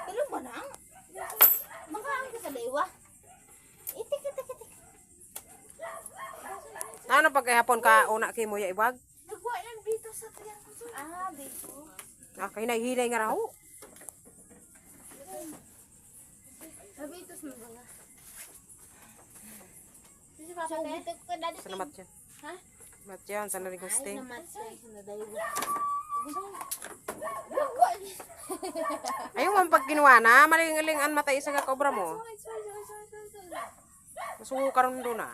Tulong ba na? Makaang ka sa daywa. Itik. Ano pag hapon ka una kay mo ya ibag? Nagwa yan dito sa tiyan ko. Ah, dito. Kay naghilay nga raw. Sabi ito sa mga. Sisi papa te? Salamat yan. Ha? Salamat yan. Sana rin Ay, gusting. naman sa na daywa. Ayaw man pag ginawa na. Maling-aling an matay isa ka kobra mo. Masuko ka rin doon na.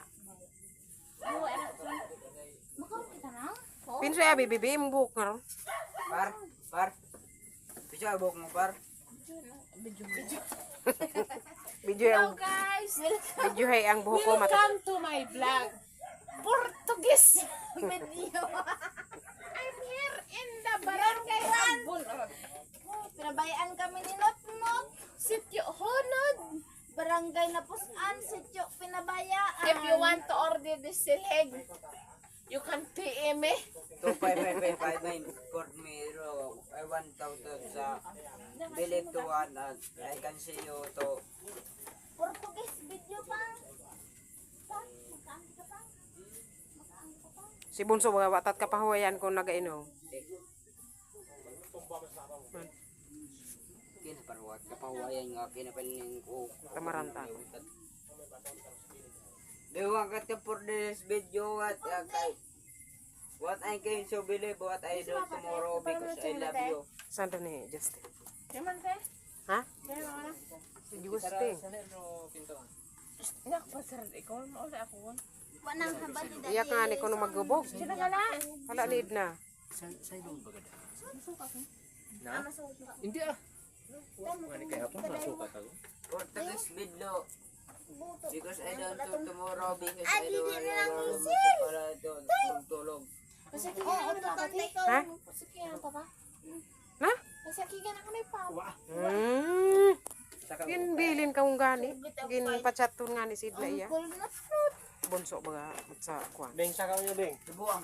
Pinso ya bibi mo buhok nga ron. Par. Bisa buhok mo, par. Video ang Guys, video hay ang buhok ko mata. welcome to my vlog. Portuguese video. I'm here in the barangay Bunod. Pinabayaan kami ni Notnot. Sityo Honod. Barangay Napusan, Sityo Pinabayaan. If you want to order this silig, you can PM me. 25559 for me, 1,000 sa believe to one and I can see you to Portuguese video pa. Si Bunso mga watat kapahuayan ko nagainom. kinaparwat kapawayan nga kinapalinin ko Tamaranta. Dewa ka for this video what I can so believe what I do tomorrow because I love you. Saan ni Justin? Yaman te? Ha? Yaman. Si Justin. Iyak pa sir, ikaw mo ulit ako. Wanang habal di dahil. Iyak nga ni ko nung maggubog. Sino ka na? Wala need na. Hindi ah. Wala kaya po masukat ako. For this video because I don't do tomorrow because I don't want to para doon tulog. Masaki ka na pa pati. Ha? Masaki ka na pa pa. Na? Masaki ka na kami pa. Ginbilin ka kung gani. Ginpachatun nga ni Sidla iya. Pulot. Bunso baga sa kwan. Beng, saka mo yung beng. Subuang.